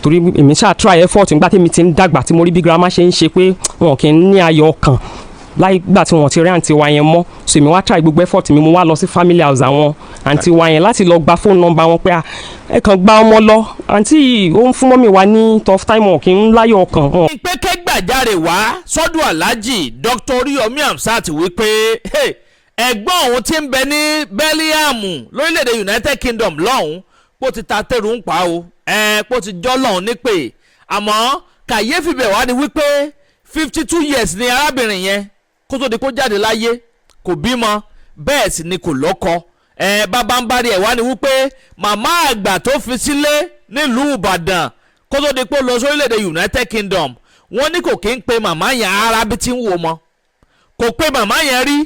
torí èmi ṣáà try effort nígbà tí mi ti ń dàgbà tí mo rí bí grandma ṣe ń ṣe pé wọn kì í ní ayọ̀ ọkàn láìgbà tí wọn ti rí àǹtí wa yẹn mọ́ so èmi wá try gbogbo effort mi mo wá lọ sí family house àwọn àǹtí wa yẹn láti lọ gba phone number wọn pé ẹ kàn gba ọmọ lọ àǹtí ó ń fún mọ́mì wa ní tough time wọn kì í láyọ̀ ọkàn wọn. pé kẹ́gbàjáre wá sọ́dọ̀ Alhaji Dr. Oriyomi Hamzat wípé ẹ̀gbọ́n òun ti ń bẹ ní Belgium lórílẹ̀‐èdè United Kingdom lọ́hùn pó ti ta tẹ̀rù ń pa o pó ti jọ́ lọ́hùn nípè àmọ́ kàyéfì bẹ̀ wá ni wípé 52 years ni arábìnrin yẹn kó tó di kó jáde láyé kò bímọ bẹ́ẹ̀ sì ni kò lọ́kọ bàbá ń bari ẹ̀ wá ni wípé màmá àgbà tó fi sílé nílùú Ìbàdàn kó tó di pé lọ sórílẹ̀‐èdè United Kingdom wọ́n ní kò kí ń pe màmá yẹn ara bí ti ń wò mọ́ kò pe màmá yẹn rí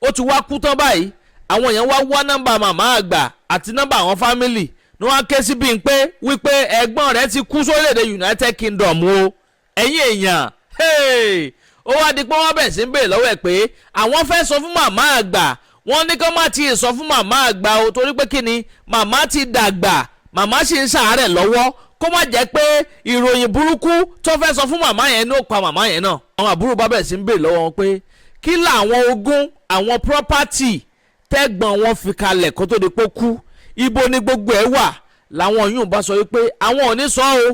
ó ti wá kú tán báyìí àwọn èèyàn wá nọ́mbà màmá àgbà àti nọ́mbà àwọn fámìlì ni wọ́n ké sí Binpe wípé ẹ̀gbọ́n rẹ̀ ti kú sórílẹ̀‐èdè United Kingdom o ẹ̀yin èèyàn ó wá di pé wọ́n bẹ̀ sí ń bèèrè lọ́wọ́ ẹ̀ pé àwọn fẹ́ sọ fún màmá àgbà wọ́n ní kó má ti sọ fún màmá àgbà o torí pé kí ni màmá ti dàgbà màmá sì ń ṣàárẹ̀ lọ́wọ́ kó má jẹ́ pé ìròyìn burúkú tó fẹ́ sọ fún màmá yẹn ní ó pa màmá yẹn náà. àwọn àbúrò bá bẹ̀ sí ń bèèrè lọ́wọ́ wọn pé kí làwọn ogún àwọn property tẹ́gbọ̀n wọn fi kalẹ̀ kó tó di pé kú ibo ni gbogbo ẹ̀ wà làwọn yóò bá sọ wípé àwọn ò ní sọ o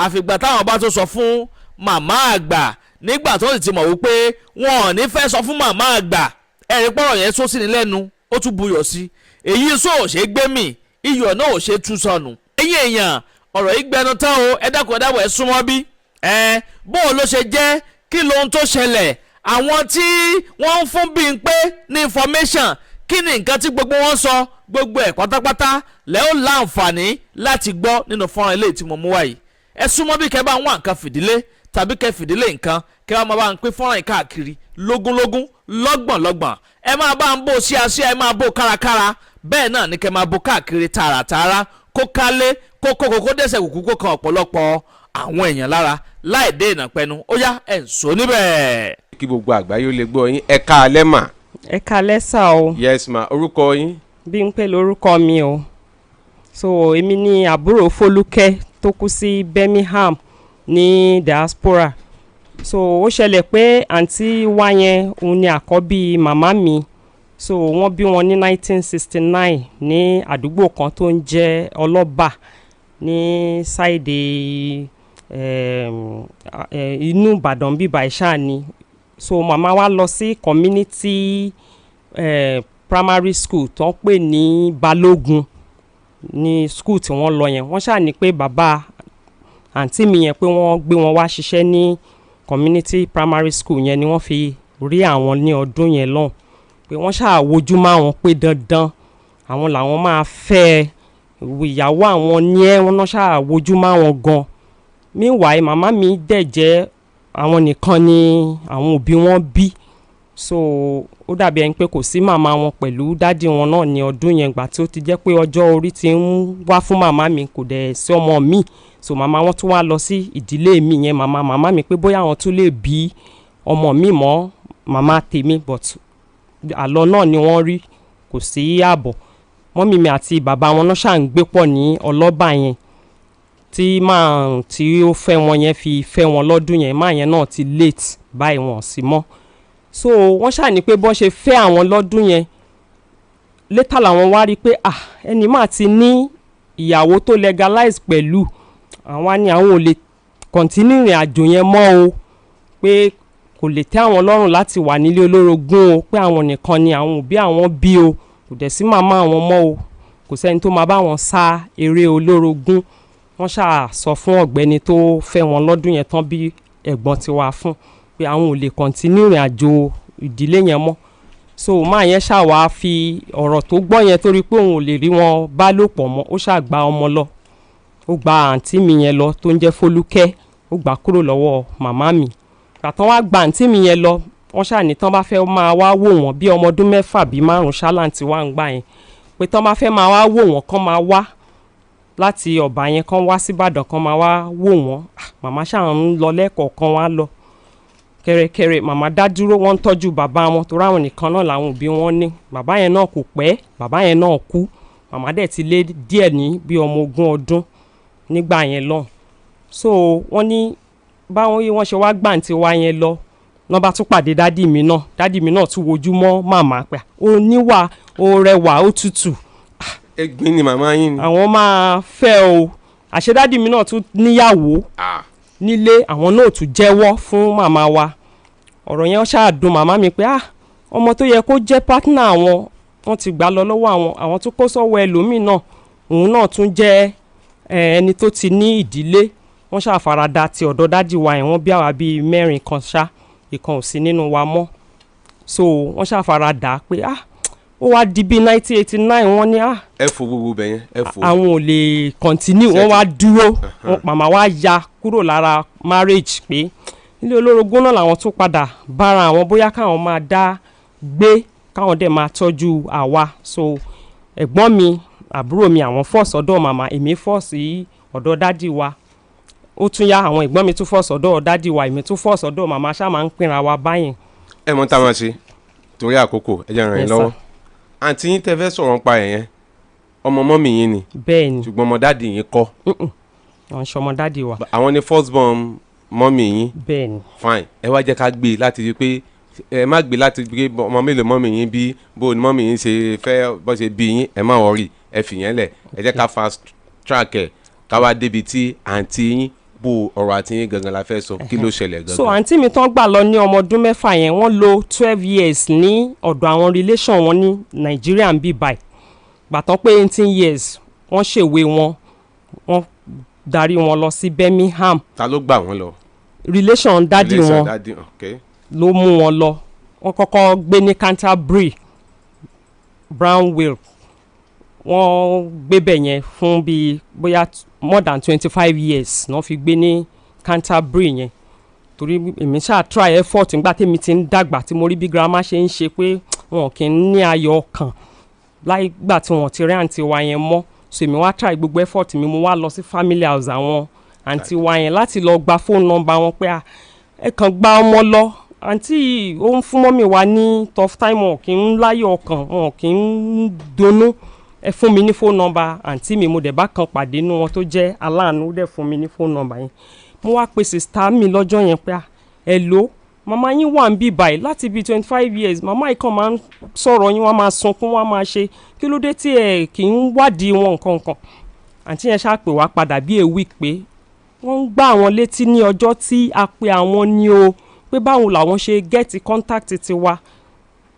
àfìgbà táwọn bá tó sọ fún màmá àgbà nígbà tó sì ti mọ̀ wípé wọn ò ní fẹ́ sọ fún màmá àgbà ẹ̀rí pọ̀rọ̀ yẹn sọ sí ni lẹ́nu ó tún buyọ̀ sí èyí sọ ò ṣe gbé mì iyọ̀ náà ò ṣe tú sọnù. ẹ̀yin èèyàn ọ̀rọ̀ yìí gbẹnu tán o ẹ dákun ẹ dábọ̀ ẹ súnmọ́ bí bóun ló ṣe jẹ́ kí lohun tó ṣẹlẹ̀ àwọn tí wọ́n ń fún Binpe ní information kí ni nǹkan tí gbogbo wọn sọ gbogbo ẹ̀ pátápátá lẹ́ ó láǹfààní láti gbọ́ nínú fọ́nrán ilé tí mo mú wáyé ẹ súnmọ́ bí kẹ́ bá wọn nǹkan fìdílé tàbí kẹ́ fìdílé nǹkan kẹ́ wọ́n máa bá ń pín fọ́nrán káàkiri lógúnlógún lọ́gbọ̀nlọ́gbọ̀n ẹ máa bá ń bò síaṣíà ẹ máa bò kárakára bẹ́ẹ̀ náà ni kẹ́ máa bò káàkiri tààràtààrà kó kálé kó kókó dẹ́sẹ̀ kúkú kó kan ọ̀pọ̀lọpọ̀ àwọn èèyàn lára láì dé ìnàpẹ́nu ó yá ẹ̀ ń sọ níbẹ̀. kí gbogbo àgbáyé ó lè gbọ́ yín ẹ káalẹ́ mà. ẹ káalẹ́ sà o. yes ma orúkọ yín. Binpe lórúkọ mi o so èmi ni àbúrò Foluke tó kú sí Birmingham ní diaspora so ó ṣẹlẹ̀ pé àǹtí wa yẹn òun ni àkọ́bí màmá mi so wọ́n bí wọn ní 1969 ní àdúgbò kan tó ń jẹ́ Ọlọ́bà ní sáìdì inú Ìbàdàn bíbá ìṣá ni so màmá wa lọ sí community primary school tó ń pè ní Balógun ní school tí wọ́n lọ yẹn wọ́n ṣáà ní pé bàbá àǹtí mi yẹn pé wọ́n gbé wọn wá ṣiṣẹ́ ní community primary school yẹn ni wọ́n fi rí àwọn ní ọdún yẹn lọ́hùn pé wọ́n ṣáà wojú má wọn pé dandan àwọn làwọn máa fẹ́ ìyàwó àwọn ní wọ́n náà ṣáà wojú má wọn gan meanwhile màmá mi dẹ̀ jẹ́ àwọn nìkan ni àwọn òbí wọn bí so ó dàbí ẹni pé kò sí màmá wọn pẹ̀lú dádì wọn náà ní ọdún yẹn gbà tí ó ti jẹ́ pé ọjọ́ orí ti ń wá fún màmá mi kò dẹ̀ sí ọmọ mi so màmá wọn tún wá lọ sí ìdílé mi yẹn màmá mi pé bóyá àwọn tún lè bí ọmọ mi mọ́ màmá tèmi but àlọ́ náà ni wọ́n rí kò sí ààbọ̀ mọ́mí mi àti bàbá wọn náà ṣà ń gbé pọ̀ ní Ọlọ́bà yẹn tí máa tí ó fẹ́ wọn yẹn fi fẹ́ wọn lọ́dún yẹn máa yẹn náà ti late báyìí wọn sí mọ́ so wọ́n ṣà ní pé bọ́n ṣe fẹ́ àwọn lọ́dún yẹn later làwọn wá rí pé ẹni máa ti ní ìyàwó tó legalize pẹ̀lú àwọn ni àwọn ò lè continue ìrìn àjò yẹn mọ́ o pé kò lè tẹ́ àwọn lọ́rùn láti wà nílé olórogún o pé àwọn nìkan ni àwọn òbí àwọn bí o kò dẹ̀ sí màmá àwọn mọ́ o kò sẹ́ni tó máa bá wọn sá eré olórogún wọ́n ṣáà sọ fún ọ̀gbẹ́ni tó fẹ́ wọn lọ́dún yẹn tán bí ẹ̀gbọ́n ti wá fún pé àwọn ò lè continue ìrìn àjò ìdílé yẹn mọ́ so máa yẹn ṣáà wá fi ọ̀rọ̀ tó gbọ́ yẹn torí pé òun ò lè rí wọn bá lò pọ̀ mọ́ ó ṣáà gba ọmọ lọ ó gba àǹtí mi yẹn lọ tó ń jẹ́ Foluke ó gbà kúrò lọ́wọ́ màmá mi gbàtàn wá gba àǹtí mi yẹn lọ wọ́n ṣáà ní tán bá fẹ́ máa wá wò wọ́n bí ọmọ ọdún 4 bí 5 ṣáláǹtì wá ń gbà yẹn pé tán bá fẹ́ máa wá wò wọ́n kán máa wá láti Ọ̀bà yẹn kán wá síbàdàn kán máa wá wò wọ́n màmá ṣáà ń lọ lẹ́ẹ̀kọ̀ọ̀kan wá lọ kẹrẹkẹrẹ màmá dá dúró wọ́n ń tọ́jú bàbá wọn torí àwọn nìkan náà làwọn òbí wọn ní bàbá yẹn náà kò pẹ́ bàbá yẹn náà kú màmá dẹ̀ ti lé díẹ̀ ní bí ọmọ 20 ọdún nígbà yẹn lọ́hùn so wọ́n ní báwọn yìí wọ́n ṣe wá gbàǹtí wa yẹn lọ wọ́n bá tún pàdé dádì mi náà tún wojú mọ́ màmá pé ó níwà ó rẹwà ó tutù. ẹ̀gbin ni màmá yín ni. àwọn máa fẹ́ o àṣẹ dádì mi náà tún níyàwó nílé àwọn náà tún jẹ́wọ́ fún màmá wa ọ̀rọ̀ yẹn ṣáà dùn màmá mi pé ọmọ tó yẹ kó jẹ́ pátánà wọ́n ti gbà lọ lọ́wọ́ àwọn tó kó sọ́wọ́ ẹlòmíì náà òun náà tún jẹ́ ẹni tó ti ní ìdílé wọ́n ṣàfaradà ti ọ̀dọ̀ dádì wa yẹn wọ́n bí àwa bíi mẹ́rin kan ṣá ìkan ò sí nínú wa mọ́ so wọ́n ṣàfaradà pé ó wá di bíi 1989 wọ́n ní ẹ fò gbogbo bẹ̀ yẹn ẹ fò. àwọn ò lè continue wọ́n wá dúró màmá wa ya kúrò lára marriage pé ilé olórogún náà làwọn tún padà bára àwọn bóyá káwọn máa dá gbé káwọn dẹ̀ máa tọ́jú àwa so ẹ̀gbọ́n mi àbúrò mi àwọn fọ́ọ̀sì ọ̀dọ̀ màmá èmi fọ́ọ̀sì ọ̀dọ̀ dádì wa ó tún yá àwọn ẹ̀gbọ́n mi tún fọ́ọ̀sì ọ̀dọ̀ dádì wa èmi tún fọ́ọ̀sì ọ̀dọ̀ màmá ṣá máa ń pínra wa báyìí. ẹ mọ tá a máa ṣe torí àkókò ẹ jẹ́ ràn yín lọ́wọ́ àǹtí yín tẹ́ fẹ́ sọ̀rọ̀ nípa ẹ̀ yẹn ọmọ mọ́mì yín ni bẹ́ẹ̀ ni ṣùgbọ́n ọmọ dádì yín kọ́. àwọn ṣọmọ dádì wa. àwọn ni first born mọ́mì yín. bẹ́ẹ̀ ni. fine ẹ wá jẹ́ ká gbé láti rí pé ẹ má gbé láti gbé ọmọ mélòó mọ́mì yín bí bó ni mọ́mì yín ṣe fẹ́ bọ́ ṣe bí yín ẹ má wọrí ẹ fìyẹn lẹ̀ ẹ jẹ́ ká fast track ẹ̀ ká wá débi tí àǹtí yín bó ọ̀rọ̀ àti yín gangan la fẹ́ sọ kí ló ṣẹlẹ̀ gangan. so àǹtí mi tán gbà lọ ní ọmọ ọdún mẹ́fà yẹn wọ́n lò 12 years ní ọ̀dọ̀ àwọn relation wọn ní Nàìjíríà ń bí báyìí gbàtàn pé 18 years wọ́n ṣèwé wọ́n darí wọn lọ sí Birmingham. ta ló gbà wọ́n lọ. relation dádì wọn ló mú wọn lọ wọ́n kọ́kọ́ gbé ní Canterbury Brownwill wọ́n gbé bẹ̀ yẹn fún bíi bóyá more than 25 years náà fi gbé ní Canterbury yẹn torí èmi ṣáà try effort nígbà tèmi ti ń dàgbà tí mo rí bí girama ṣe ń ṣe pé wọn kì í ní ayọ̀ ọkàn láì gbà tí wọn ti rí àǹtí wa yẹn mọ́ so èmi wá try gbogbo effort mi mo wá lọ sí family house àwọn àǹtí wa yẹn láti lọ gba phone number wọn pé ẹ kàn gba ọmọ lọ àǹtí ó ń fún mọ́mì wa ní tough time wọn kì í láyọ̀ ọkàn wọn kì í dunnú ẹ fún mi ní phone number àǹtí mi mo dẹ̀ bá kan pàdé inú wọn tó jẹ́ aláàánú dẹ̀ fún mi ní phone number yẹn mo wá pe sista mi lọ́jọ́ yẹn pé hello màmá yín wà ń bí báyìí láti bíi 25 years màmá yìí kàn máa ń sọ̀rọ̀ yín wọ́n máa sunkún wọ́n máa ṣe kí ló dé tí ẹ kì í wádìí wọn nǹkan kan àǹtí yẹn ṣáà pè wá padà bí a week pé wọ́n ń gbá àwọn létí ní ọjọ́ tí a pe àwọn ní o pé báwo làwọn ṣe get contact tiwa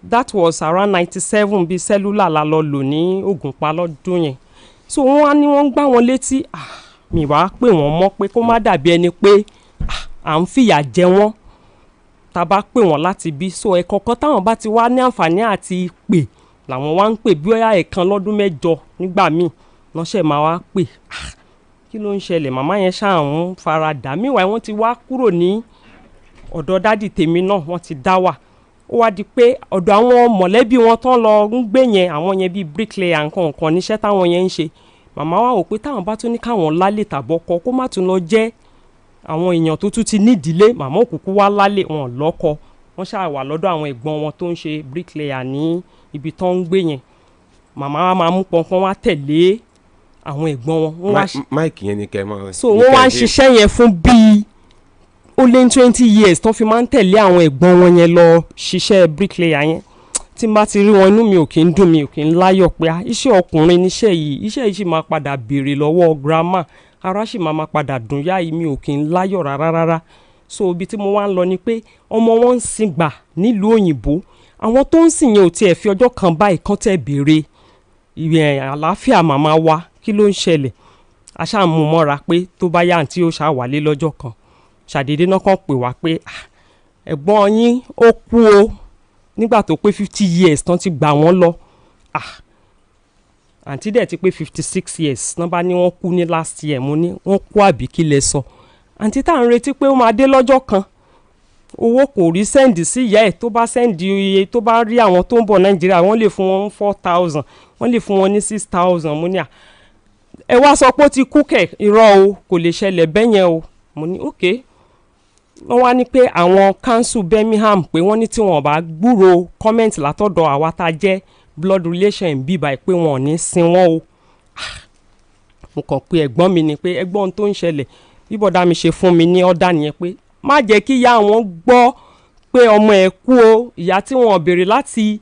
that was around 97 bíi cellular la lọ lò ní Ògùnpa lọ́dún yẹn so wọ́n á ní wọ́n ń gbá wọn létí mi wá pè wọ́n mọ́ pé kó má dàbí ẹni pé à ń fìyà jẹ wọ́n tá a bá pè wọ́n láti bí so ẹ̀kọ̀ọ̀kan táwọn bá ti wá ní àǹfààní àti pè làwọn wá ń pè bí ọ̀yà ẹ̀kan lọ́dún mẹ́jọ nígbà míì lọ́sẹ̀ máa wá pè kí ló ń ṣẹlẹ̀ màmá yẹn ṣáà ń fara dà míwàá wọ́n ti wá kúrò ní ọ̀dọ̀ dádì tèmi náà wọ́n ti dá wà ó wá di pé ọ̀dọ̀ àwọn mọ̀lẹ́bí wọn tán lọ ń gbé yẹn àwọn yẹn bíi bricklayer nǹkan níṣẹ́ táwọn yẹn ń ṣe màmá wa wò pé táwọn bá tún ní káwọn lálẹ́ tàbọ́kọ kó má tún lọ jẹ́ àwọn èèyàn tó tún ti nídìílé màmá òkùnkùn wá lálẹ́ wọn lọ́kọ wọ́n ṣáà wà lọ́dọ̀ àwọn ẹ̀gbọ́n wọn tó ń ṣe bricklayer ní ibi tán ń gbé yẹn màmá wa máa mú pọnpọ́n wá tẹ̀lé àwọn ẹ̀gbọ́n wọn. máìkì yẹn ni kẹ́ máa. so wọ́n wá ń ṣiṣẹ́ yẹn fún bíi ó lé ní 20 years tán fi máa ń tẹ̀lé àwọn ẹ̀gbọ́n wọn yẹn lọ ṣiṣẹ́ bricklayer yẹn tí n bá ti rí wọn inú mi ò kí ń dùn mi ò kí ń láyọ̀ pé iṣẹ́ ọkùnrin níṣẹ́ yìí sì máa padà béèrè lọ́wọ́ grandma ara sì máa padà dùn yá yìí mi ò kí ń láyọ̀ rárá so ibi tí mo wá ń lọ ni pé ọmọ wọn ń sìn gbà nílùú òyìnbó àwọn tó ń sìn yẹn ò tiẹ̀ fi ọjọ́ kan báyìí kán tẹ̀ béèrè àlàáfíà màmá wa kí ló ń ṣẹlẹ̀ aṣáàmú mọ́ra pé tó bá yá àǹtí ó ṣàwálé lọ́jọ́ kan ṣàdédé náà kàn pè wá pé ẹ̀gbọ́n yín ó kú o nígbà tó pé 50 years tán ti gbà wọ́n lọ àǹtí dẹ̀ ti pé 56 years náà bá ní wọ́n kú ní last year mo ní wọ́n kú àbí kí lẹ sọ àǹtí tá à ń retí pé ó máa dé lọ́jọ́ kan owó kò rí sẹ́ǹdì sí ìyá ẹ̀ tó bá sẹ́ǹdì iye tó bá rí àwọn tó ń bọ̀ Nàìjíríà wọ́n lè fún wọn 4,000 wọ́n lè fún wọn ní 6,000 mo ní ẹ wá sọ pé ó ti kú kẹ̀ irọ́ o kò lè ṣẹlẹ̀ bẹ́yẹn o mo ní okay wọ́n wá ní pé àwọn council Birmingham pé wọ́n ní tí wọ́n bá gbúrò comment látọ̀dọ̀ àwa tá a jẹ́ blood relation bí báyìí pé wọ́n ò ní sin wọ́n o mo kàn pé ẹ̀gbọ́n mi ni pé ẹ̀gbọ́n tó ń ṣẹlẹ̀ bí bọ̀dá mi ṣe fún mi ní ọ̀dà nìyẹn pé má jẹ́ kí ìyá wọn gbọ́ pé ọmọ ẹ̀ kú o, ìyá tí wọ́n béèrè láti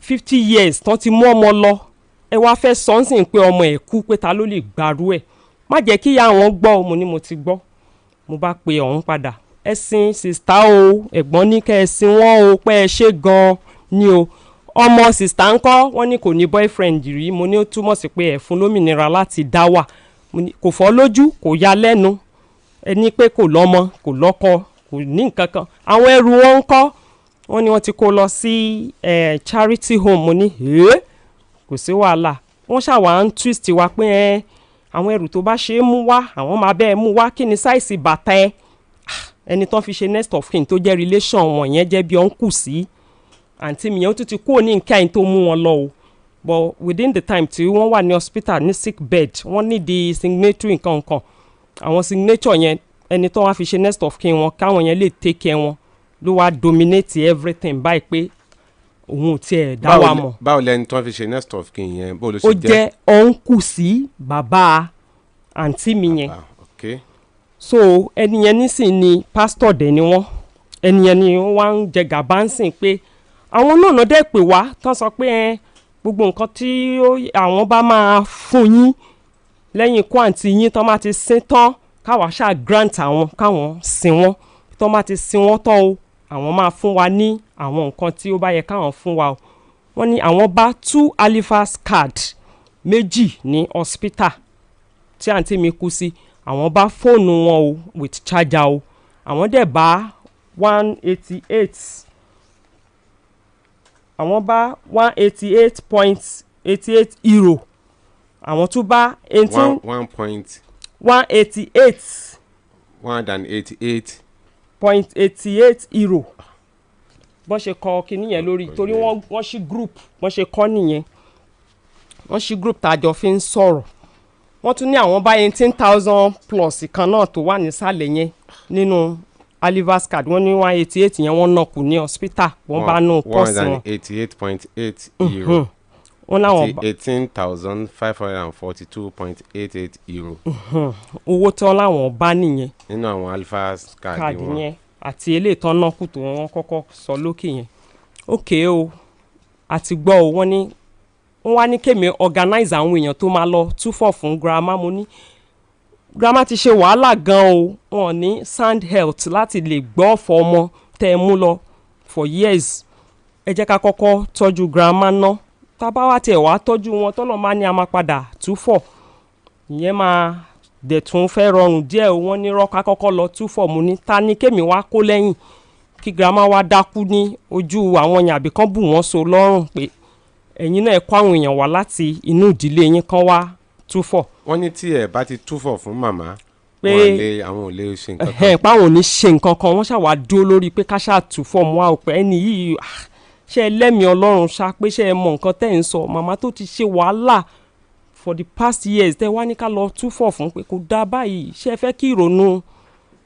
50 years tán ti mú ọmọ lọ ẹ wá fẹ́ sọ́nsìn pé ọmọ ẹ̀ kú pé ta ló lè gbàrú ẹ̀, má jẹ́ kí ìyá wọn gbọ́ o. Mo ní mo ti gbọ́. Mo bá pe ọ̀hún padà, ẹ̀sìn sista o, ẹ̀gbọ́n ní kẹ́ ẹ̀sìn wọn o, pé ẹ ṣe gan-an ni o. Ọmọ sista ńkọ́ wọ́n ní kò ní boyfriend rí. Mo ní ó túmọ̀ sí pé ẹ fún lómìnira láti dá wà. Kò fọ́ lójú, kò ya lẹ́nu, ẹni pé kò lọ́mọ kò lọ́kọ kò ní nǹkan kan. Àwọn ẹrù wọn ńkọ́ wọ́n ní wọ́n ti kó lọ sí charity home. Mo ní kò sí wàhálà. Wọ́n ṣàwà ń twist wa pé àwọn ẹrù tó bá ṣe é mú wá àwọn máa bẹ́ẹ̀ mú wá, kí ni sáìsì bàtà ẹ. Ẹni tán fi ṣe next of kin tó jẹ́ relation wọn yẹn jẹ́ bí ọ̀nkù sí àǹtí mi yẹn, ó tún ti kúrò ní nǹkan tó mú wọn lọ o. But within the time tí wọ́n wà ní hospital ní sick bed wọ́n ní di signatory nǹkan àwọn signature yẹn ẹni tó wá fi ṣe next of kin wọn káwọn yẹn lè take care wọn ló wá dominate everything báyìí pé òun ò tiẹ̀ dá wa mọ̀. Báwo lẹni tó wá fi ṣe next of kin yẹn bó ló ṣe jẹ́? Ó jẹ́ ọ̀nkù sí bàbá àǹtí mi yẹn. Okay. So ẹni yẹn nísìn ni pastor dẹ̀ ni wọ́n, ẹni yẹn ni wọ́n wá ń jẹ gàba ń sìn pé àwọn náà dẹ̀ pè wá tán sọ pé gbogbo nǹkan tí àwọn bá máa fún yín lẹ́yìn ikú àǹtí yín tán máa ti sin tán káwa ṣáà grant àwọn káwọn sin wọ́n, tán máa ti sin wọ́n tán o àwọn máa fún wa ní àwọn nǹkan tí ó bá yẹ káwọn fún wa o. Wọ́n ní àwọn bá 2 Halifax card méjì ní hospital tí àǹtí mi kú sí, àwọn bá fóònù wọn o with charger o, àwọn dẹ̀ bá 188 àwọn bá 188.88 euro, àwọn tún bá 188.88 euro. Bọ́n ṣe kọ kinní yẹn lórí torí wọ́n ṣí group bọ́n ṣe kọ́ nìyẹn, wọ́n ṣí group tàjọ fi ń sọ̀rọ̀. Wọ́n tún ní àwọn bá 18,000 plus kan náà tó wà nísàlẹ̀ yẹn nínú Halifax card. Wọ́n ní 188 yẹn wọ́n náà kù ní hospital wọ́n bá nù pọ́ọ̀sì wọn. 188.8 euro. Wọ́n láwọn 18,542.88 euro. Owó tí wọ́n láwọn bá nìyẹn nínú àwọn Halifax card wọn yẹn àti eléyìí tán náà kù tó wọ́n kọ́kọ́ sọ lókè yẹn. Okay o àti gbọ́ o. Wọ́n wá ní kémi organize àwọn èèyàn tó máa lọ túfọ̀ fún grandma. Mo ní grandma ti ṣe wàhálà gan o, wọn ní sound health láti lè gbọ́ ọ̀fọ̀ ọmọ tẹ́ ẹ mú lọ for years. Ẹ jẹ́ ká kọ́kọ́ tọ́jú grandma náà, tá bá wá tiẹ̀ wá tọ́jú wọn tọ́lọ́ máa ní a máa padà túfọ̀ ìyẹn máa dẹ̀ tún fẹ́ rọrùn díẹ̀ o. Wọ́n ní rọ́ká kọ́kọ́ lọ túfọ̀. Mo ní ta ni kémi wá kó lẹ́yìn kí grandma wá dákú ní ojú àwọn yàn àbí kán bù wọ́n so lọ́rùn pé ẹ̀yin náà ẹ kó àwọn èèyàn wá láti inú ìdílé yín kan wá túfọ̀. Wọ́n ní tí ẹ bá ti túfọ̀ fún màmá pé àwọn ò lè ṣe nǹkan kan. páwọn ò ní ṣe nǹkan kan. Wọ́n ṣàwá dúró lórí pé ká ṣáà túfọ̀ mú àwọn pé ẹni yìí ṣe ẹ lẹ́mìí Ọlọ́run ṣá pé ṣe ẹ mọ nǹkan tẹ́ ń sọ. Màmá tó ti ṣe wàhálà for the past years tẹ́ wá ní ká lọ túfọ̀ fún pé kò dá báyìí. Ṣé ẹ fẹ́ kí ìrònú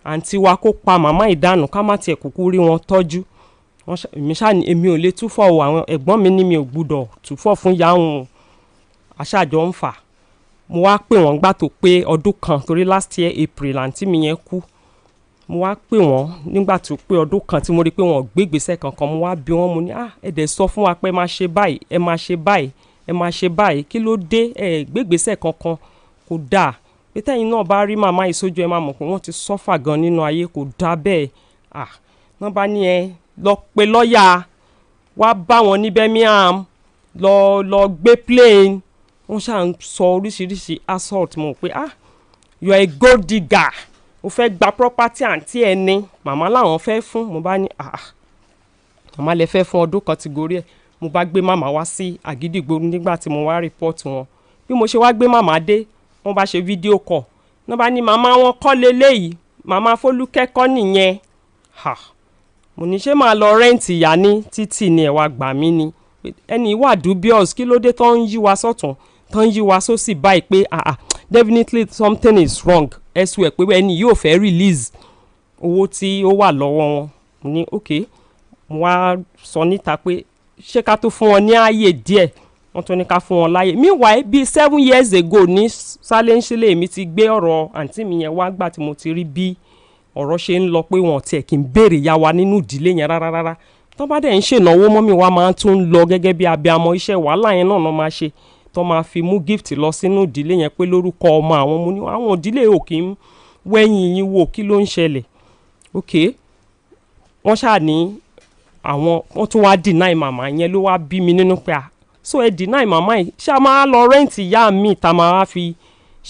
àǹtí wa kó pa màmá ìdánù ká má tiẹ̀ kúkú rí wọn tọ́jú. Èmi ò lè túfọ̀ o, àwọn ẹ̀gbọ́n mi ní mi ò gbúdọ̀ túfọ̀ fún ìyá òun àṣàjọ ń fà. Mo wá pè wọ́n gbà tó pé ọdún kan torí last year April àǹtí mi yẹn kú. Mo wá pè wọ́n nígbà tó pé ọdún kan tí mo rí pé wọ́n gbé ìgbésẹ̀ kankan. Mo wá bi wọ́n, mo ní ẹ dẹ̀ sọ fún wa pé ẹ máa ṣe báyìí ẹ máa ṣe báyìí ẹ máa ṣe báyìí, kí ló dé ẹ gbé ìgbésẹ̀ kankan kò dáa. Pé tẹ́yìn náà bá rí màmá ìsójú ẹ máa mọ̀ pé wọ́n ti sọ́fà gan nínú ayé, kò dáa bẹ́ẹ̀. Wọ́n bá ní ẹ lọ pe lọ́ọ̀yà wá bá wọn ní Birmingham lọ gbé plane. Wọ́n ṣáà ń sọ oríṣiríṣi assault. Mo pé you are a gold digger, o fẹ́ gba property àǹtí ẹ ní màmá làwọn fẹ́ fún. Mo bá ní màmá lè fẹ́ fún ọdún kan ti gorí ẹ̀. Mo bá gbé màmá wá sí Agidigbo nígbà tí mo wá report wọn. Bí mo ṣe wá gbé màmá dé wọ́n bá ṣe fídíò call. Wọ́n bá ní màmá wọn kọ́ leléyìí, màmá Foluke kọ́ nìyẹn. Mo ní ṣé máa lọ rẹ́ǹtì ìyá ní títì ni ẹ wá gbà mí ni. Ẹni wà dubious, kí ló dé tó ń yí wa sọ́tún tó ń yí wa sósì báyìí pé definitely something is wrong elsewhere pé ẹni yóò fẹ́ release owó tí ó wà lọ́wọ́ wọn. Mo ní okay. Mo wá sọ níta pé ṣé ká tó fún wọn ní ààyè díẹ̀. wọ́n tún ní ká fún wọn láyè. Meanwhile bíi 7 years ago ní Sálẹ́ńṣílẹ̀ mi ti gbé ọ̀rọ̀ àǹtí mi yẹn wá gbà tí mo ti rí bí ọ̀rọ̀ ṣe ń lọ pé wọn tiẹ̀ kí n béèrè ya wa nínú ìdílé yẹn rárá. Tó bá dẹ̀ ń ṣènáwó mọ́mì wa máa tún lọ gẹ́gẹ́ bí abiyamọ iṣẹ́ wàhálà yẹn náà máa ṣe tó máa fi mú gift lọ sínú ìdílé yẹn pé lórúkọ ọmọ àwọn mo ní àwọn ìdílé ò kí ń wẹ́yìn yín wò kí ló ń ṣẹlẹ̀. Ok wọ́n ṣáà ní àwọn wọ́n tún wá deny màmá yẹn ló wá bí mi nínú pé so ẹ deny màmá yìí ṣé a máa lọ rẹ́ǹtì ìyá mi tá máa fi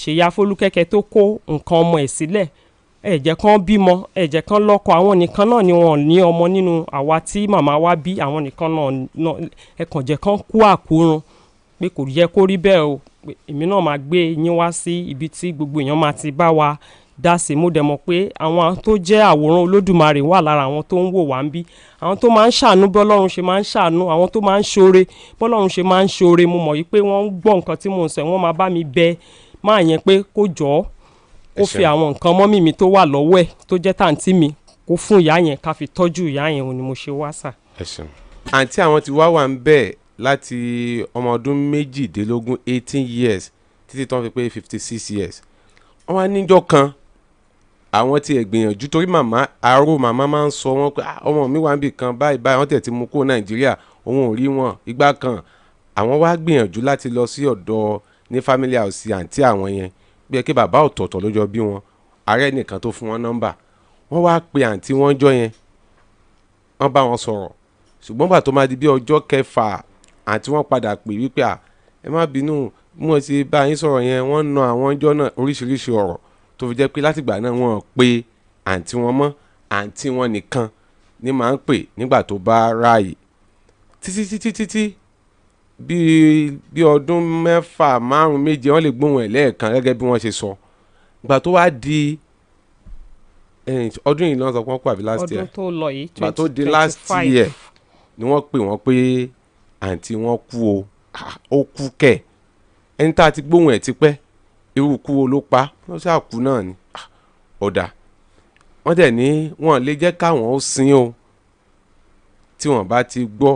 ṣèyá Fọlúkẹ́kẹ́ tó kó nǹkan ọmọ ẹ̀ sílẹ̀ ẹ̀jẹ̀ kan bímọ ẹ̀jẹ̀ kan lọ́kọ àwọn nìkan náà ni wọ́n ní ọmọ nínú àwa tí màmá wa bí àwọn nìkan náà ẹ̀kànjẹ̀ kan kú àkórun pé kò yẹ kó rí bẹ́ẹ̀ o èmi náà máa gbé yín wá sí ibi tí gbogbo èèyàn máa ti bá wa dá sí mo dẹ̀ mọ̀ pé àwọn tó jẹ́ àwòrán Olódùmarè wà lára àwọn tó ń wò wá ń bí àwọn tó máa ń ṣàánú bọ́lọ́run ṣe máa ń ṣàánú àwọn tó máa ń ṣoore bọ́lọ́run ṣe máa ń ṣoore mo mọ̀ yìí pé wọ́n ń gbọ́ nǹkan tí mò ń sọ wọ́n máa bá mi bẹ máa yẹn pé kó jọ̀ọ́ kó fi àwọn nǹkan mọ́mì mi tó wà lọ́wọ́ ẹ̀ tó jẹ́ tàǹtí mi kó fún ìyá yẹn ká fi tọ́jú ìyá yẹn òun ni mo ṣe wá sà. àǹtí àwọn ti wà ń bẹ̀ láti ọmọ ọdún 18 years títí tán fi pé 56 years wọ́n wá níjọ́ kan àwọn ti gbìyànjú torí màmá máa ń sọ wọn pé ọmọ mi wà níbì kan báyìí wọ́n tẹ̀ ti mú kó Nàìjíríà òun ò rí wọn ìgbà kan àwọn wá gbìyànjú láti lọ sí ọ̀dọ̀ ní family house àǹtí àwọn yẹn bí ẹ kí bàbá ọ̀tọ̀ọ̀tọ̀ lọ́jọ́ bí wọn ààrẹ nìkan tó fún wọn nọ́mbà wọ́n wá pe àǹtí wọn jọ yẹn wọ́n bá wọn sọ̀rọ̀ ṣùgbọ́n bàtọ́ máa di bí ọjọ́ kẹfà àǹtí wọn padà pè wípé ẹ má bínú mú ọ sí bá yín sọ̀rọ̀ yẹn wọ́n na àwọn ọjọ́ náà oríṣiríṣi ọ̀rọ̀ tó fi jẹ́ pé látìgbà náà wọ́n pe àǹtí wọn mọ́ àǹtí wọn nìkan ní máa ń pè nígbà tó bá ráàyè títí bí ọdún 6 5 7 wọ́n lè gbóhùn ẹ̀ lẹ́ẹ̀kan gẹ́gẹ́ bí wọ́n ṣe sọ ìgbà tó wá di ọdún yìí lọ́n sọ pé wọ́n kó àbí last year ọdún tó lọ yìí 2025 ìgbà tó di last year ni wọ́n pè wọ́n pé àǹtí wọn kú o ó kú kẹ̀ ẹni tá a ti gbóhùn ẹ̀ tipẹ́ irú kú o ló pa wọ́n ṣáà kú náà ni ọ̀dà wọ́n dẹ̀ ní wọ́n lè jẹ́ káwọn ó sin o tí wọ́n bá ti gbọ́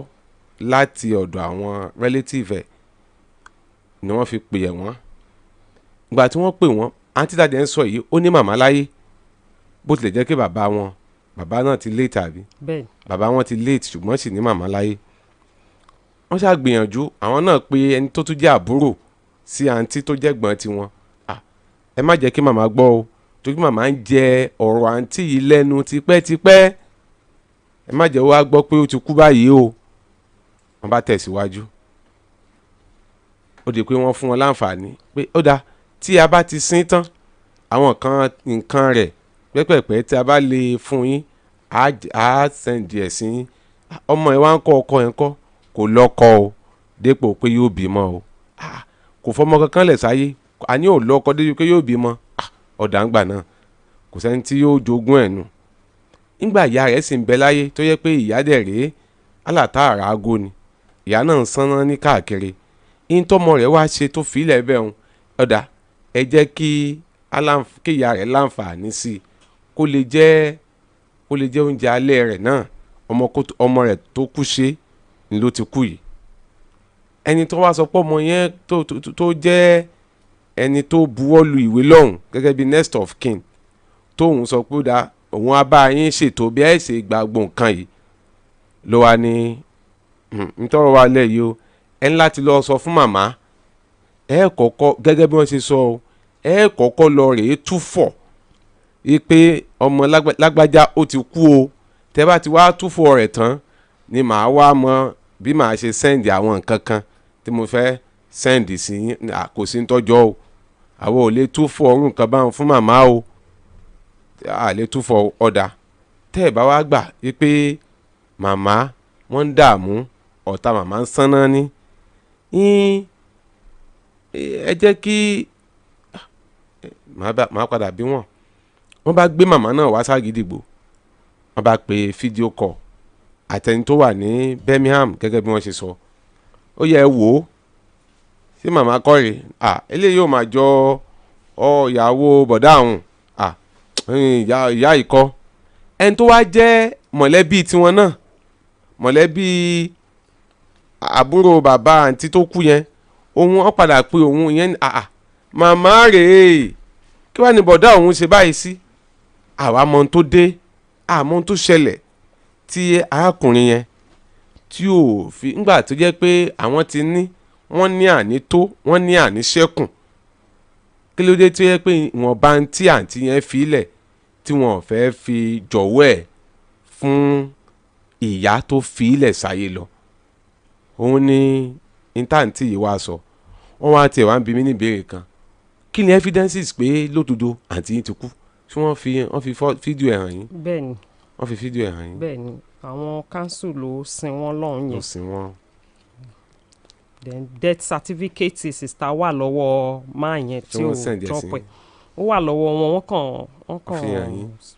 láti ọ̀dọ̀ àwọn relative ẹ̀ ni wọ́n fi pè ẹ̀ wọ́n ìgbà tí wọ́n pè wọ́n àǹtí tàdé ń sọ yìí ó ní màmá láyé bó tilẹ̀ jẹ́ kí bàbá náà ti late àbí bàbá wọn ti late ṣùgbọ́n sì ní màmá láyé wọ́n ṣáà gbìyànjú àwọn náà pé ẹni tó tún jẹ́ àbúrò sí àǹtí tó jẹ́ gbọ́n tiwọn ẹ má jẹ́ kí màmá gbọ́ o torí màmá ń jẹ ọ̀rọ̀ àǹtí yìí lẹ́nu tipẹ́tipẹ́ ẹ má jẹ́ wá gbọ́ pé ó ti kú báyìí o wọ́n bá tẹ̀síwájú ó di pé wọ́n fún wọn láǹfààní pé ó dáa tí a bá ti sin tán àwọn nǹkan rẹ̀ pẹ́pẹ́pẹ́ tí a bá lè fún yín á sẹ́ǹdì ẹ̀ sí yín ọmọ ẹ̀ wá ń kọ́ ọkọ ẹ̀ ń kọ́ kò lọ́kọ o dépò pé yóò bímọ o kò fọmọ kankan lẹ̀ sáyé àní ò lọ́kọ débi pé yóò bímọ ọ̀dàǹgbà náà kò sẹ́ni tí yóò jogún ẹ̀ nù nígbà ìyá rẹ̀ sì ń bẹ láyé tó yẹ pé ìyá dẹ̀ rèé alátàárà aago ni ìyá náà ń sanná ní káàkiri ìtọ́mọ rẹ̀ wá ṣe tó fi ilẹ̀ bẹ́ẹ̀ hùn ọ̀dà ẹ jẹ́ kí ìyá rẹ̀ láǹfààní sí i kó lè jẹ́ oúnjẹ alẹ́ rẹ̀ náà ọmọ rẹ̀ tó kú ṣe ni ló ti kú yìí ẹni tó wá sọ pé ọmọ yẹn tó jẹ́ ẹni tó buwọ́ lu ìwé lọ́hùn gẹ́gẹ́ bí next of kin tóun sọ pé ó dáa òun á bá yín ṣètò bí ẹ ṣe gbàgbọ́ nǹkan yìí ló wá ní nítorọ̀ wá lẹ̀ yìí o ẹ ń láti lọ sọ fún màmá ẹ kọ́kọ́ gẹ́gẹ́ bí wọ́n ṣe sọ o ẹ kọ́kọ́ lọ rèé túfọ̀ pé ọmọ lágbájá ó ti kú o tẹ́ bá ti wá túfọ̀ rẹ̀ tán ni màá wá mọ bí màá ṣe sẹ́ǹdì àwọn nǹkan kan tí mo fẹ́ sẹ́ǹdì sí kò sí ń tọ́jọ́ o àwọn ò lè túfọ̀ ọrùn nǹkan báwọn fún màmá o lè túfọ̀ ọ̀dà tẹ́ ẹ̀ bá wá gbà pé màmá wọ́n ń dààmú ọ̀tá màmá ń sánná ní ẹ jẹ́ kí màá padà bí wọ́n bá gbé màmá náà wá ságídìgbò wọ́n bá pe fídíò kọ̀ àtẹni tó wà ní Birmingham gẹ́gẹ́ bí wọ́n ṣe sọ ó yẹ wò ó sí màmá kọ́rè eléyìí yóò máa jọ ìyàwó bọ̀dá àwọn ìyá ìkọ́ ẹni tó wá jẹ́ mọ̀lẹ́bí tiwọn náà mọ̀lẹ́bí àbúrò bàbá àǹtí tó kú yẹn òun ó padà pé òun yẹn màmá rèé kí wàá ní bọ̀dá òun ṣe báyìí sí àwa mọ ohun tó dé àmọ́ ohun tó ṣẹlẹ̀ tí arákùnrin yẹn tí ò fi ńgbà tó jẹ́ pé àwọn ti ní wọ́n ní àní tó wọ́n ní àní ṣẹ́kùn kí ló dé tó yẹ pé ìwọ̀nba tí àǹtí yẹn fi lẹ̀ tí wọ́n fẹ́ fi jọ̀wọ́ ẹ̀ fún ìyá tó fi ilẹ̀ sáyé lọ òun ni intanti yìí wá sọ wọ́n wá tiẹ̀ wá ń bi mí ní ìbéèrè kan kí ni evidences pé lódodo àǹtí yìí ti kú tí wọ́n fi fídíò ẹ̀ hàn yín. bẹ́ẹ̀ni wọ́n fi fídíò ẹ̀ hàn yín. bẹ́ẹ̀ni àwọn council ló sin wọ́n lọ́hùn yẹn. ló sin wọ́n. then death certificate sista wà lọ́wọ́ máa yẹn tí ò jọpẹ́ ó wà lọ́wọ́ wọn wọ́n kàn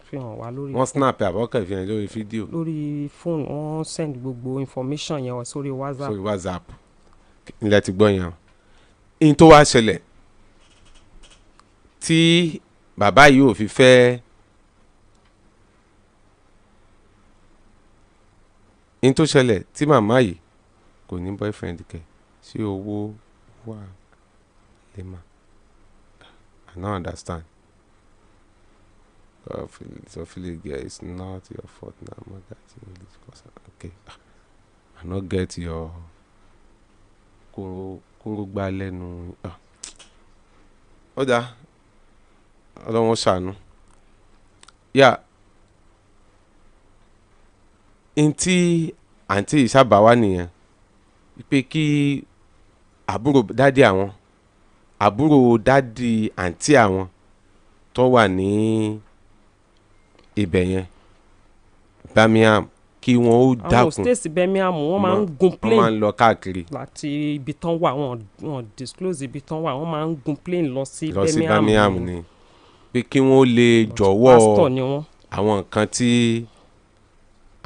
fi hàn wá lórí. wọ́n snap àbọ̀kẹ́ fi hàn lórí fídíò. lórí fóònù wọ́n send gbogbo information yẹn wá sórí whatsapp. sórí whatsapp ilẹ̀ ti gbọ́ yẹn. ihun tó wá ṣẹlẹ̀ tí bàbá yìí ò fi fẹ́ ihun tó ṣẹlẹ̀ tí màmá yìí kò ní boyfriend kẹ̀ sí owó wà lè má. I don't understand. So Foluke, it's not your fault now. Okay. I not get your kóró gbá lẹ́nu. Ó dáa. Ọlọ́run ṣàánú. Yeah. Ntí àǹtí ìsábà wá nìyẹn. Pé kí àbúrò dádì àwọn àbúrò dádì àǹtí àwọn tó wà ní ibẹ̀ yẹn Birmingham kí wọ́n ó dákun. àwọn states Birmingham wọ́n máa ń gun plane. wọ́n máa ń lọ káàkiri. láti ibi tán wà wọ́n disclose ibi tán wà wọ́n máa ń gun plane lọ sí Birmingham. lọ sí Birmingham ni pé kí wọ́n lè jọ̀wọ́ àwọn nǹkan tí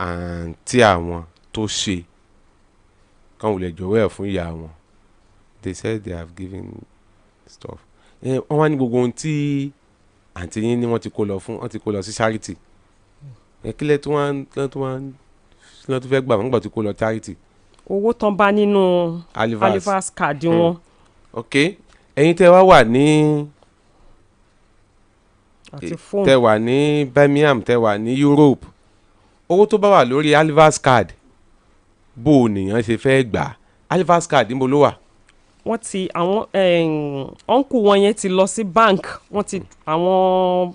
àǹtí àwọn tó ṣe káwọn lè jọ̀wọ́ ẹ̀ fún ìyá wọn. They said they have given stuff. Wọ́n wá ní gbogbo ohun tí àǹtí yín ní wọ́n ti kó lọ sí charity. Kílẹ̀ tí wọ́n fẹ́ gbà wọ́n gbà tí kó lọ charity. owó tán bá nínú Halifax card wọn. ok ẹ̀yin tẹ́ wá ní tẹ́ wà ní Birmingham tẹ́ wà ní Europe owó tó bá wà lórí Halifax card bó o nìyẹn ṣe fẹ́ gbà Halifax card níbo ló wà. wọ́n ti àwọn uncle wọn yẹn ti lọ sí bank wọ́n ti àwọn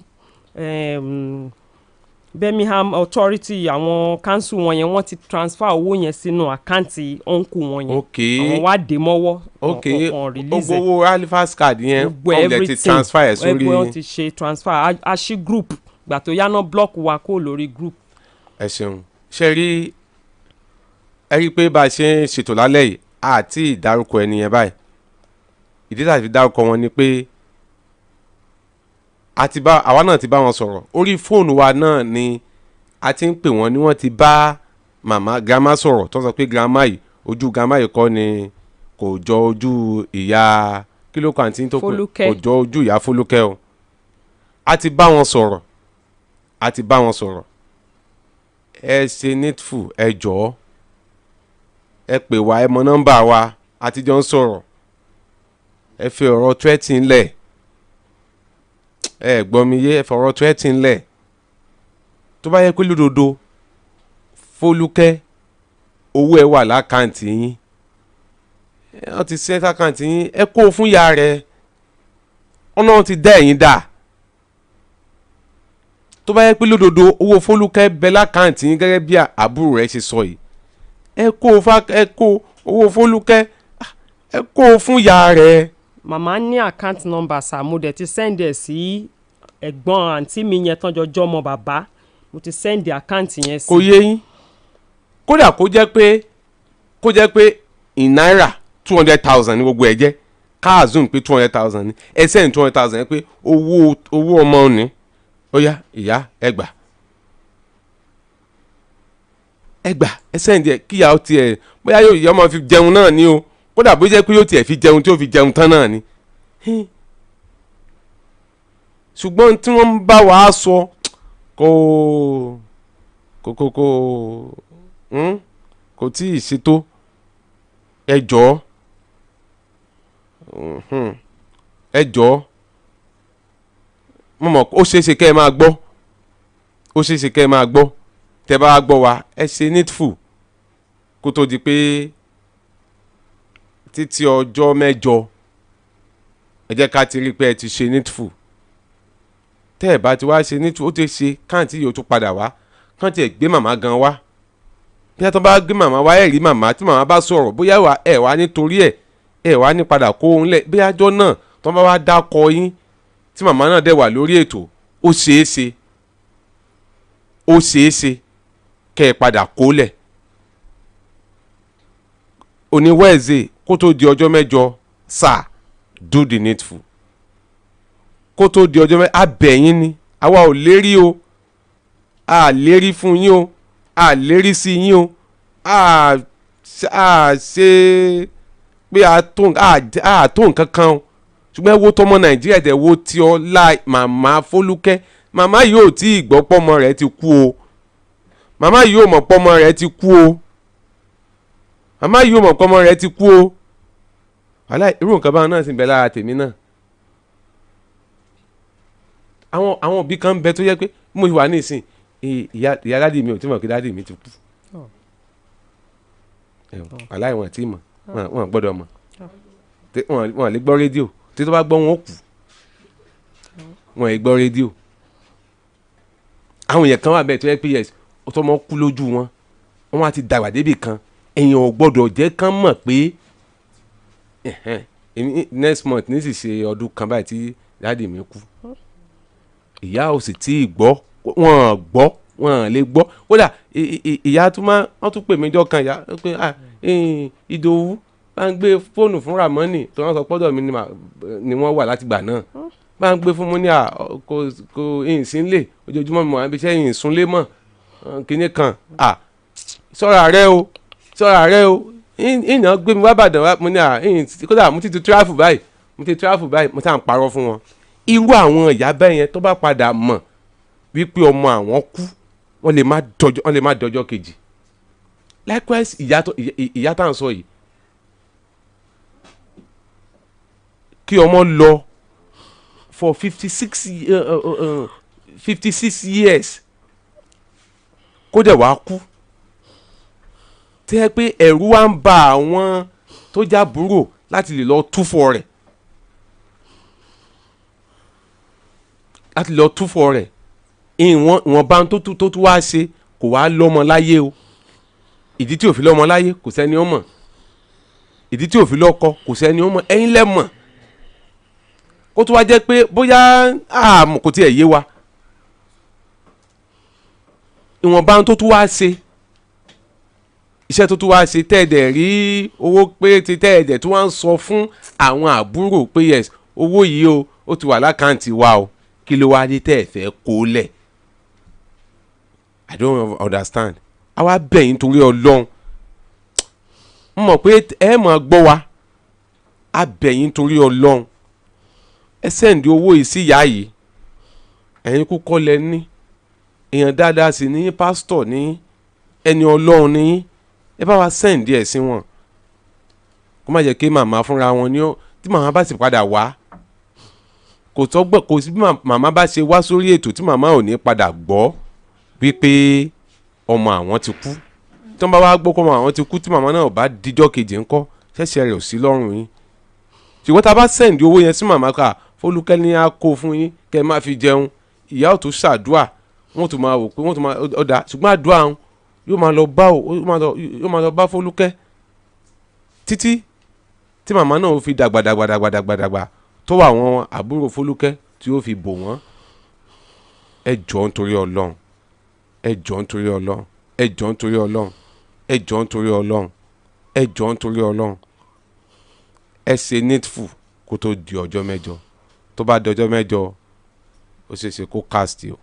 Birmingham authority àwọn council wọn yẹn wọ́n ti transfer owó yẹn sínú àkáǹtì uncle wọn yẹn. ok àwọn wá dé mọ́wọ́. ok gbogbo owó Halifax card yẹn wọ́n lè ti transfer ẹ̀ sórí. wọ́n ti ṣe transfer aṣí group gbà tó yáná block wa kó lórí group. ẹ ṣeun ṣe rí ẹ rí i pé bá a ṣe ń ṣètò lálẹ́ yìí àti ìdárúkọ ẹni yẹn báyìí ìdí tàbí dárúkọ wọn ni pé àwa náà ti bá wọn sọ̀rọ̀ orí fóònù wa náà ni a ti ń pè wọ́n ní wọ́n ti bá grandma sọ̀rọ̀ tó sọ pé grandma yìí ojú grandma yìí kọ́ ni kò jọ ojú ìyá kí ló kọ àǹtí tó pé kò jọ ojú ìyá Foluke o a ti bá wọn sọ̀rọ̀ ẹ ṣe needful ẹ jọ̀ọ́ ẹ pè wá ẹ mọ nọ́mbà wa àtijọ́ ń sọ̀rọ̀ ẹ fi ọ̀rọ̀ threatening lẹ̀ ẹ gbọ́ mi yé ẹ fi ọ̀rọ̀ threatening lẹ̀ tó bá yẹ pé lódodo Foluke owó ẹ wà lákàǹtì yín wọ́n ti ṣe lákàǹtì yín ẹ kó o fún ìyá rẹ̀ Ọlọ́run ti dá ẹ̀yin dà tó bá yẹ pé lódodo owó Foluke bẹ lákàǹtì yín gẹ́gẹ́ bí àbúrò rẹ̀ ṣe sọ yìí ẹ kó owó Foluke ẹ kó o fún ìyá rẹ̀. màmá ní account number mo dẹ̀ ti send ẹ̀ sí ẹ̀gbọ́n àǹtí mi yẹn tán jọjọ́ ọmọ bàbá mo ti send account yẹn sí. kò yé yín kódà kó jẹ́ pé in naira 200,000 ní gbogbo ẹ̀ jẹ́ ká assume pé 200,000 ní ẹ send 200,000 pé owó ọmọ ni ó yá ìyá ẹ gbà ẹ send ẹ kíyà ó tiẹ̀ bóyá yóò ìyá ọmọ fi jẹun náà ni o kódà bó jẹ́ pé yóò tiẹ̀ fi jẹun tí ó fi jẹun tán náà ni ṣùgbọ́n tí wọ́n ń bá wa sọ kò tí ì ṣètò ẹ jọ̀ọ́ ẹ jọ̀ọ́ mo mọ̀ ó ṣeéṣe kẹ́ ẹ máa gbọ́ ó ṣeéṣe kẹ́ ẹ máa gbọ́ tẹ́ bá gbọ́ wa ẹ ṣe needful kó tó di pé títí ọjọ́ mẹ́jọ ẹ jẹ́ ká ti rí pé ẹ ti ṣe needful tẹ́ ẹ bá ti wá ṣe needful ó ti ṣe káàntì yóò tún padà wá káàntì ẹ̀ gbé màmá gan wá bí wọ́n bá gbé màmá wá ẹ̀ rí màmá tí màmá bá sọ̀rọ̀ bóyá ẹ̀ wá nítorí ẹ̀ wá ní padà kó òun lẹ̀ bí ajọ́ náà tí wọ́n bá wá dákọ yín tí màmá náà dẹ̀ wà lórí ètò ó ṣeéṣe kẹ́ ẹ padà kó lẹ̀ òní wẹ́ẹ̀zẹ̀ kó tó di ọjọ́ mẹ́jọ sáà do the needful kó tó di ọjọ́ mẹ́jọ abẹ̀yìn ni àwa ò lérí o a lérí fún yín o a lérí sí yín o a ṣe pé a tó nǹkan kan o ṣùgbọ́n ẹ wo tọmọ Nàìjíríà dẹ̀ wo tí ọ la màmá Foluke màmá yìí ò tí ì gbọ́ pọ́mọ rẹ̀ ti kú o màmá yìí ò mọ̀ pọ́mọ rẹ̀ ti kú o màmá yìí ò mọ̀ pọ́mọ rẹ̀ ti kú o wàhálà irú nǹkan báwọn náà sì ń bẹ lára tèmi náà àwọn òbí kan ń bẹ tó yẹ pé mo wà ní ìsìn ìyá dádì mi ò tí mọ̀ kí dádì mi ti kú wàhálà ìwọ̀n tí mọ̀ wọ́n gbọ́dọ̀ mọ̀ wọ́n lè gbọ́ rédíò tí tó bá gbọ́ wọn kù wọ́n lè gbọ́ rédíò àwọn èèyàn kan wà bẹ́ẹ̀ tó yẹ pé yes tó mọ̀ kú lójú wọn wọ́n á ti dàgbà débì kan èèyàn ò gbọ́dọ̀ jẹ́ kán mọ̀ pé next month ní sì ṣe ọdún kan báyìí tí dáàdì mi kú ìyá ò sì tí ì gbọ́ wọ́n lè gbọ́ kódà ìyá wọ́n tún pè mí jọ́ kan ìyá pé Ìdòwú bá ń gbé fóònù fún Ramoni tó wọ́n sọ pọ́dọ̀ mi ni wọ́n wà láti gbà náà bá ń gbé fún mo ní kò ìsínlẹ̀ ojoojúmọ́ mi wà níbi iṣẹ́ ìsúnlé mọ̀ kinní kan sọ́ra rẹ o ìyàn gbé mi wá Ìbàdàn wá mo ní kódà mo ti travel báyìí mo ti à ń parọ́ fún wọn irú àwọn ìyá bẹ́ẹ̀ yẹn tó bá padà mọ̀ wípé ọmọ àwọn kú wọ́n lè má dọjọ́ kejì likewise ìyá tá à ń sọ yìí kí ọmọ lọ for 56 years kó dẹ̀ wá kú tẹ́ pé ẹ̀rù wa ń ba àwọn tó jábúrò láti lè lọ túfọ̀ rẹ̀ ìwọ̀n bá tó tún wá ṣe kò wá lọ́mọ láyé o ìdí tí ò fi lọ́mọ láyé kò sẹ́ni ó mọ̀ ìdí tí ò fi lọ́kọ kò sẹ́ni ó mọ̀ ẹ̀yin lẹ mọ̀ kó tó wá jẹ́ pé bóyá àmọ́ kò tiẹ̀ yé wa ìwọ̀n bá tó tún wá ṣe iṣẹ́ tó tún wá ṣe tẹ́ẹ̀dẹ̀ rí owó pé ti tẹ́ẹ̀dẹ̀ tó wá ń sọ fún àwọn àbúrò pé yes owó yìí o ó ti wà lákàntì wa o kí ló wá dé tẹ́ẹ̀ fẹ́ kó lẹ̀ I don't understand àwa bẹ̀yìn torí Ọlọ́run mo mọ̀ pé ẹ máa gbọ́ wa a bẹ̀yìn torí Ọlọ́run ẹ sẹ́ǹdì owó yìí sí ìyá yìí ẹ̀yin kú kọ́ lẹ ní èèyàn dáadáa sì ní pásítọ̀ ní ẹni Ọlọ́run ní ẹ bá wa sẹ́ǹdì ẹ̀ sí wọn kó má jẹ́ kí màmá fúnra wọn ní tí màmá bá sì padà wá kò sí bí màmá bá ṣe wá sórí ètò tí màmá ò ní padà gbọ́ wípé ọmọ àwọn ti kú tí wọ́n bá wá gbọ́ pé ọmọ àwọn ti kú tí màmá náà bá díjọ́ kejì ńkọ́ ṣẹ̀ṣẹ̀ rẹ̀ ò sí lọ́rùn yín ṣùgbọ́n tá a bá sẹ́ǹdì owó yẹn sí màmá ká Fọlúkẹ́ ní á kó fún yín kẹ́ ẹ má fi jẹun ìyá ò tún ṣàdúà wọ́n tún máa wò pé wọ́n tún máa ọ̀dà ṣùgbọ́n àdúà wọn yóò máa lọ bá Fọlúkẹ́ títí tí màmá náà fi dàgbàdàgbà tó wà àwọn àbúrò Fọlúkẹ́ tí ó fi bò wọ́n ẹ jọ̀ọ́ nítorí Ọlọ́run ẹ jọ̀ọ́ nítorí Ọlọ́run ẹ jọ̀ọ́ nítorí Ọlọ́run ẹ jọ̀ọ́ nítorí Ọlọ́run ẹ jọ̀ọ́ nítorí Ọlọ́run ẹ ṣe needful kó tó di ọjọ́ mẹ́jọ tó bá di ọjọ́ mẹ́jọ ó ṣeé ṣe kó cast o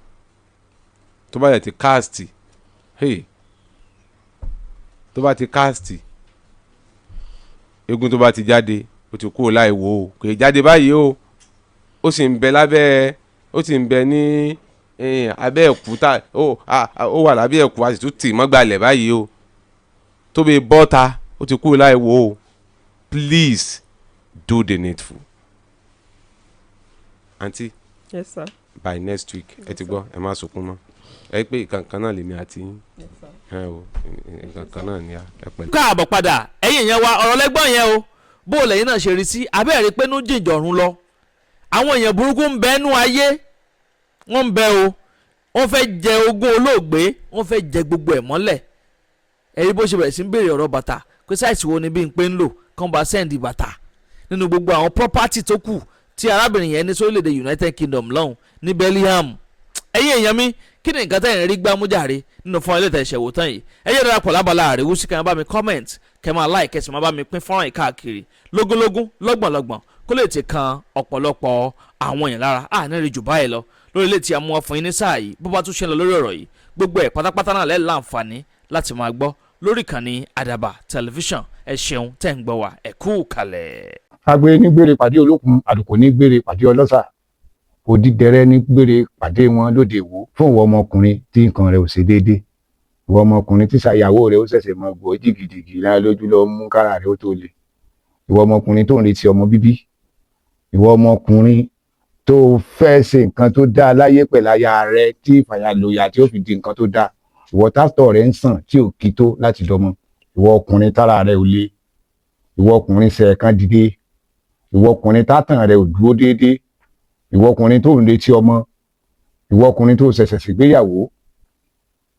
tó bá yẹ ti cast tó bá ti cast eégún tó bá ti jáde ó ti kúrò láì wò ó kò jáde báyìí o ó sì ń bẹ lábẹ́ ó sì ń bẹ ní abẹ́ ẹ̀kúta ó wà lábẹ́ ẹ̀kú a sì tún tì mọ́gbàlẹ̀ báyìí o tó bẹ bọ́ta ó ti kúrò láì wò ó please do the needful. Aunty, Yes, sir. by next week ẹ ti gbọ́ ẹ má sunkún mọ́ ẹ pé ìkankan náà lèmi àti yín ẹ o ìkankan náà ni ẹ pẹ̀lú. káàbọ̀ padà ẹ̀yin yẹn wa ọ̀rọ̀ lẹ́gbọ́n yẹn o bó o lẹ́yìn náà ṣe rí sí abẹ́rẹ́ pé nú jìnjọ̀ ọ̀run lọ àwọn èèyàn burúkú ń bẹ nú ayé wọ́n ń bẹ o wọ́n fẹ́ jẹ ogún olóògbé wọ́n fẹ́ jẹ gbogbo ẹ̀ mọ́lẹ̀ ẹ̀rí bó ṣe bẹ̀rẹ̀ sí ń béèrè ọ̀rọ̀ bàtà pé sáìsì wo ni Binpe ń lò kán bá sẹ́ǹdì bàtà nínú gbogbo àwọn property tó kù tí arábìnrin yẹn ní sórílẹ̀-èdè United Kingdom lọ́hùn ní Bellingham ẹ̀yin èèyàn mi kí ni nǹkan tẹ̀yìn rí gbámújáre nínú fún ilé ìtẹ̀sẹ̀wò tán yìí ẹ yẹ darapọ̀ lábala àríwú sí kẹ́ ẹ bá mi comment kẹ́ ẹ máa like kẹ́ ẹ sì máa bá mi pín fọ́nrán yìí káàkiri lógúnlógún lọ́gbọ̀nlọ́gbọ̀n kó lè ti kan ọ̀pọ̀lọpọ̀ àwọn èèyàn lára àníri jù báyìí lọ lórí ilé tí a mú wá fún yín ní sáà yìí bó bá tún ṣe ń lọ lórí ọ̀rọ̀ yìí gbogbo ẹ̀ pátápátá náà lẹ́ẹ̀ láǹfààní láti máa gbọ́ lórí ìkànnì Àdàbà tẹlifíṣàn ẹ ṣeun tẹ́ ń gbọ́ wa ẹ kú kalẹ̀. agbe ní gbére pàdé olókun àdùkò ní gbére pàdé ọlọ́sà òdìdẹrẹ́ ní gbére pàdé wọn lóde ìwò fún ìwọ ọmọkùnrin tí nǹkan rẹ̀ ò ṣe déédéé ìwọ ọmọkùnrin tí ṣàyàwó rẹ̀ ó ṣẹ̀ṣẹ̀ mọ gbọ́ jìgìjìgì lára lójú lọ mú kára rẹ̀ ó tó le ìwọ ọmọkùnrin tó ń retí ọmọ bíbí ìwọ ọmọkùnrin tó fẹ́ ṣe nǹkan tó dáa láyé pẹ̀lú aya rẹ̀ tí ìfàyàlóyà tí ó fi di nǹkan tó dáa ìwọ tátọ̀ rẹ̀ ń sàn tí ò kí tó láti dọmọ ìwọ ọkùnrin tára rẹ̀ ò le ìwọ ọkùnrin ṣe ẹ̀kan dìde ìwọ ọkùnrin tátàn rẹ̀ ò dúró déédéé ìwọ ọkùnrin tó ń retí ọmọ ìwọ ọkùnrin tó ṣẹ̀ṣẹ̀ ṣègbéyàwó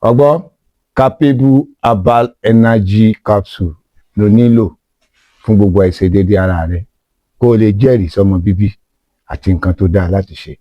ọgbọ́ capable herbal energy capsule ló nílò fún gbogbo àìṣedéédéé ara rẹ̀ kó o lè jẹ́rìí sọmọ bíbí àti nǹkan tó dáa láti ṣe.